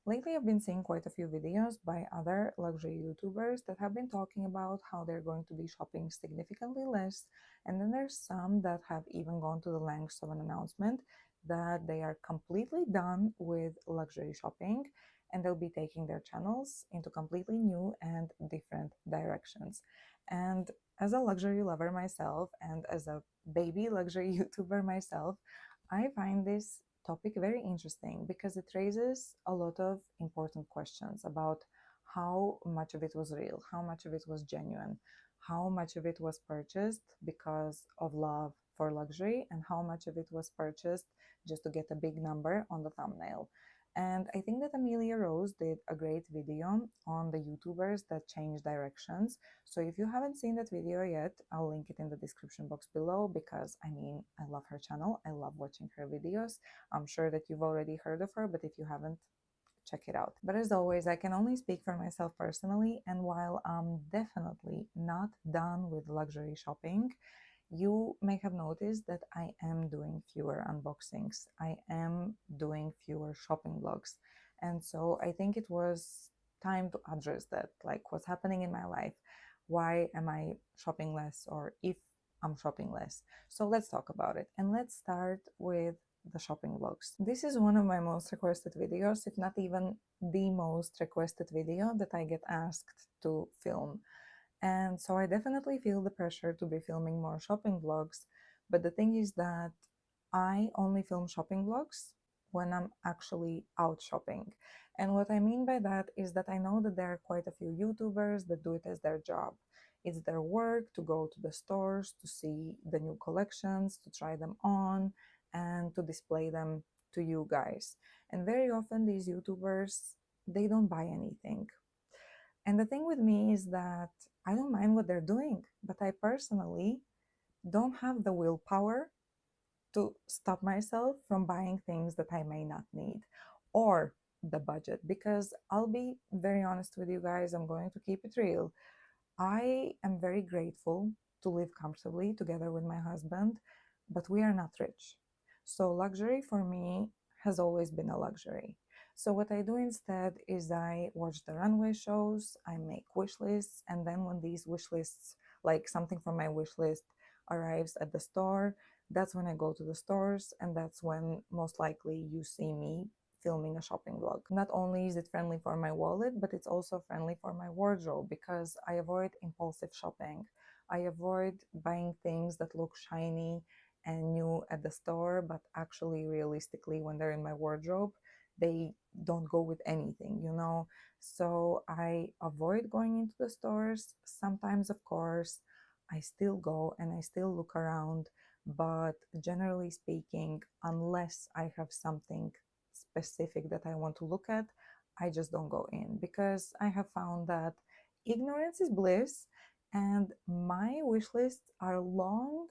Lately, I've been seeing quite a few videos by other luxury YouTubers that have been talking about how they're going to be shopping significantly less. And then there's some that have even gone to the lengths of an announcement that they are completely done with luxury shopping and they'll be taking their channels into completely new and different directions. And as a luxury lover myself and as a baby luxury YouTuber myself, I find this topic very interesting because it raises a lot of important questions about how much of it was real, how much of it was genuine, how much of it was purchased because of love for luxury, and how much of it was purchased just to get a big number on the thumbnail. And I think that Amelia Rose did a great video on the YouTubers that change directions. So if you haven't seen that video yet, I'll link it in the description box below because I love her channel. I love watching her videos. I'm sure that you've already heard of her, but if you haven't, check it out. But as always, I can only speak for myself personally, and while I'm definitely not done with luxury shopping, you may have noticed that I am doing fewer unboxings. I am doing fewer shopping vlogs. And so I think it was time to address that, like what's happening in my life. Why am I shopping less, or if I'm shopping less? So let's talk about it. And let's start with the shopping vlogs. This is one of my most requested videos, if not even the most requested video that I get asked to film. And so I definitely feel the pressure to be filming more shopping vlogs. But the thing is that I only film shopping vlogs when I'm actually out shopping. And what I mean by that is that I know that there are quite a few YouTubers that do it as their job. It's their work to go to the stores, to see the new collections, to try them on, and to display them to you guys. And very often these YouTubers, they don't buy anything. And the thing with me is that I don't mind what they're doing, but I personally don't have the willpower to stop myself from buying things that I may not need, or the budget. Because I'll be very honest with you guys, I'm going to keep it real. I am very grateful to live comfortably together with my husband, but we are not rich. So luxury for me has always been a luxury. So what I do instead is I watch the runway shows, I make wish lists, and then when these wish lists, like something from my wish list arrives at the store, that's when I go to the stores, and that's when most likely you see me filming a shopping vlog. Not only is it friendly for my wallet, but it's also friendly for my wardrobe because I avoid impulsive shopping. I avoid buying things that look shiny and new at the store, but actually, realistically, when they're in my wardrobe, they don't go with anything, you know? So I avoid going into the stores. Sometimes, of course, I still go and I still look around, but generally speaking, unless I have something specific that I want to look at, I just don't go in because I have found that ignorance is bliss and my wish lists are long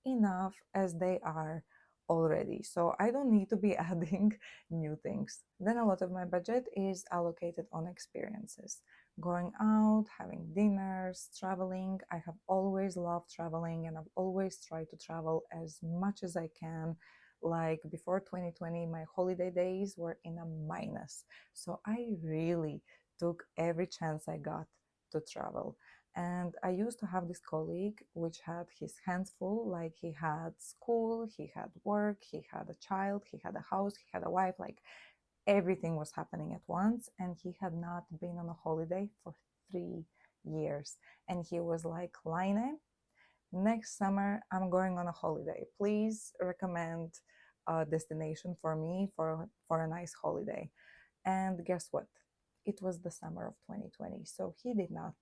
enough as they are already. So I don't need to be adding new things. Then a lot of my budget is allocated on experiences. Going out, having dinners, traveling. I have always loved traveling and I've always tried to travel as much as I can. Like before 2020, my holiday days were in a minus. So I really took every chance I got to travel. And I used to have this colleague which had his hands full, like he had school, he had work, he had a child, he had a house, he had a wife, like everything was happening at once. And he had not been on a holiday for 3 years. And he was like, Laine, next summer I'm going on a holiday. Please recommend a destination for me for a nice holiday. And guess what? It was the summer of 2020. So he did not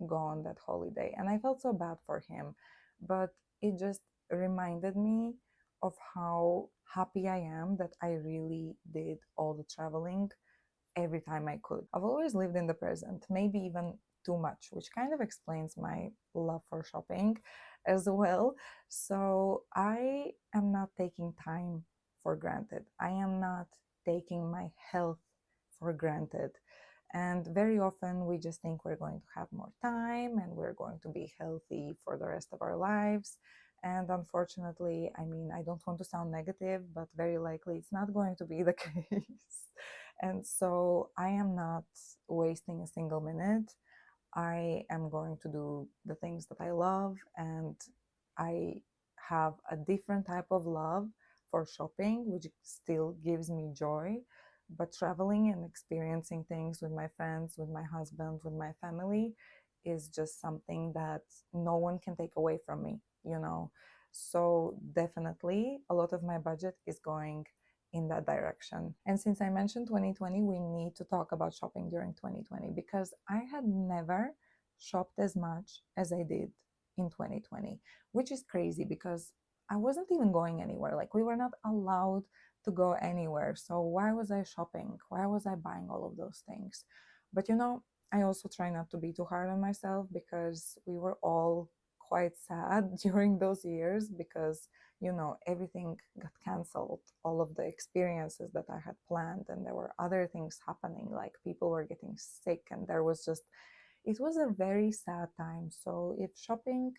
go on that holiday. And I felt so bad for him. But it just reminded me of how happy I am that I really did all the traveling every time I could. I've always lived in the present, maybe even too much, which kind of explains my love for shopping as well. So I am not taking time for granted. I am not taking my health for granted. And very often we just think we're going to have more time and we're going to be healthy for the rest of our lives. And unfortunately, I mean, I don't want to sound negative, but very likely it's not going to be the case. And so I am not wasting a single minute. I am going to do the things that I love, and I have a different type of love for shopping, which still gives me joy. But traveling and experiencing things with my friends, with my husband, with my family is just something that no one can take away from me, you know. So, definitely, a lot of my budget is going in that direction. And since I mentioned 2020, we need to talk about shopping during 2020 because I had never shopped as much as I did in 2020, which is crazy because I wasn't even going anywhere. Like, we were not allowed to go anywhere. So, why was I shopping? Why was I buying all of those things? But I also try not to be too hard on myself because we were all quite sad during those years because everything got canceled, all of the experiences that I had planned, and there were other things happening, like people were getting sick, and it was a very sad time. So if shopping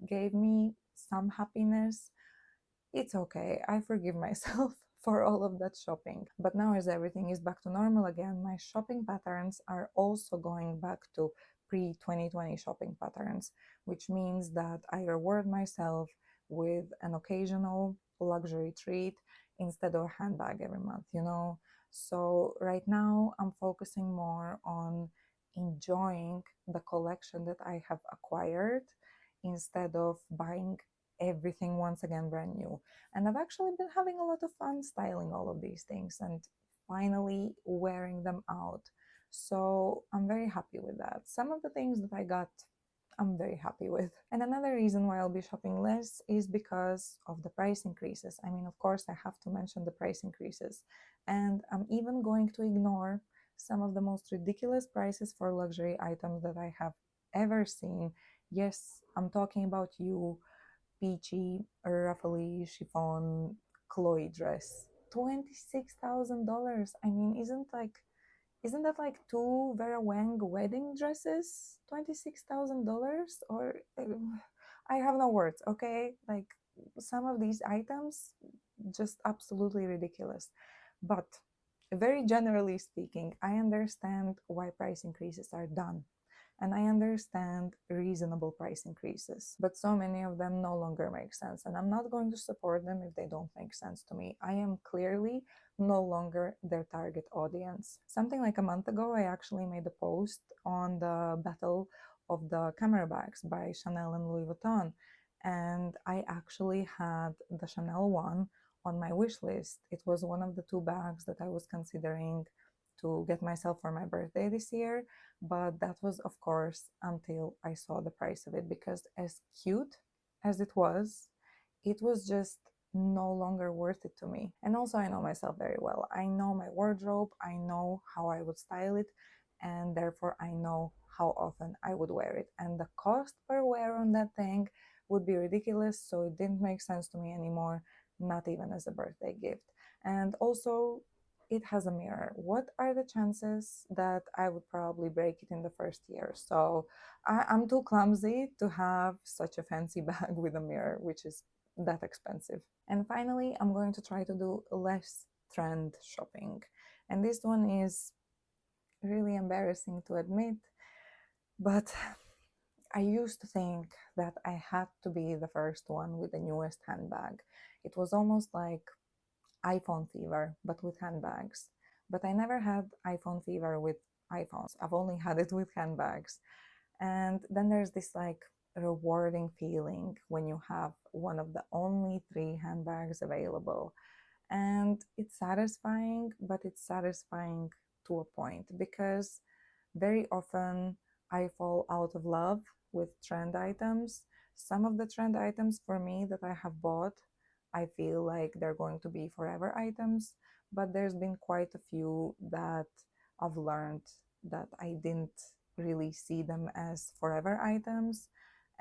gave me some happiness, it's okay. I forgive myself for all of that shopping. But now, as everything is back to normal again, my shopping patterns are also going back to pre 2020 shopping patterns, which means that I reward myself with an occasional luxury treat instead of a handbag every month. So, right now, I'm focusing more on enjoying the collection that I have acquired instead of buying everything once again brand new. And I've actually been having a lot of fun styling all of these things and finally wearing them out. So I'm very happy with that. Some of the things that I got, I'm very happy with. And another reason why I'll be shopping less is because of the price increases. I mean, of course, I have to mention the price increases. And I'm even going to ignore some of the most ridiculous prices for luxury items that I have ever seen. Yes, I'm talking about you peachy, ruffly chiffon Chloe dress. $26,000. I mean, isn't that like two Vera Wang wedding dresses? $26,000? Or I have no words, okay? Like some of these items just absolutely ridiculous. But very generally speaking, I understand why price increases are done, and I understand reasonable price increases, but so many of them no longer make sense. And I'm not going to support them if they don't make sense to me. I am clearly no longer their target audience. Something like a month ago, I actually made a post on the battle of the camera bags by Chanel and Louis Vuitton. And I actually had the Chanel one on my wish list. It was one of the two bags that I was considering to get myself for my birthday this year, but that was, of course, until I saw the price of it, because as cute as it was just no longer worth it to me. And also, I know myself very well. I know my wardrobe, I know how I would style it, and therefore I know how often I would wear it. And the cost per wear on that thing would be ridiculous, so it didn't make sense to me anymore, not even as a birthday gift. And also, it has a mirror. What are the chances that I would probably break it in the first year? So I'm too clumsy to have such a fancy bag with a mirror, which is that expensive. And finally, I'm going to try to do less trend shopping. And this one is really embarrassing to admit, but I used to think that I had to be the first one with the newest handbag. It was almost like iPhone fever, but with handbags. But I never had iPhone fever with iPhones. I've only had it with handbags. And then there's this like rewarding feeling when you have one of the only three handbags available. And it's satisfying, but it's satisfying to a point because very often I fall out of love with trend items. Some of the trend items for me that I have bought, I feel like they're going to be forever items, but there's been quite a few that I've learned that I didn't really see them as forever items,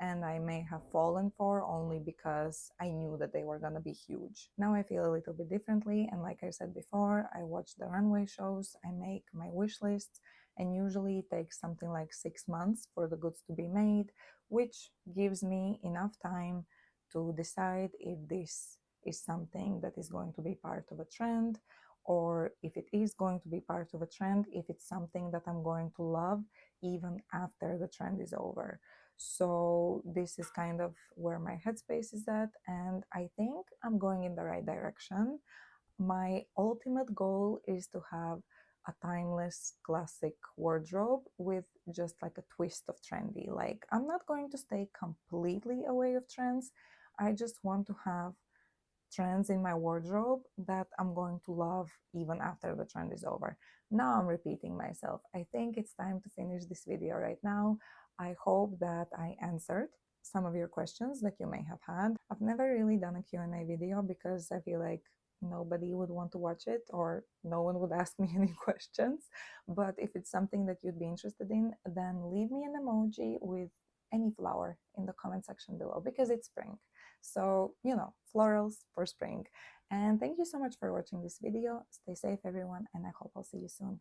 and I may have fallen for only because I knew that they were going to be huge. Now I feel a little bit differently, and like I said before, I watch the runway shows, I make my wish lists, and usually it takes something like 6 months for the goods to be made, which gives me enough time to decide if this is something that is going to be part of a trend or if it is going to be part of a trend, if it's something that I'm going to love even after the trend is over. So this is kind of where my headspace is at, and I think I'm going in the right direction. My ultimate goal is to have a timeless classic wardrobe with just like a twist of trendy. Like, I'm not going to stay completely away of trends. I just want to have trends in my wardrobe that I'm going to love even after the trend is over. Now I'm repeating myself. I think it's time to finish this video right now. I hope that I answered some of your questions that you may have had. I've never really done a Q&A video because I feel like nobody would want to watch it or no one would ask me any questions. But if it's something that you'd be interested in, then leave me an emoji with any flower in the comment section below because it's spring. So, florals for spring. And thank you so much for watching this video. Stay safe, everyone, and I hope I'll see you soon.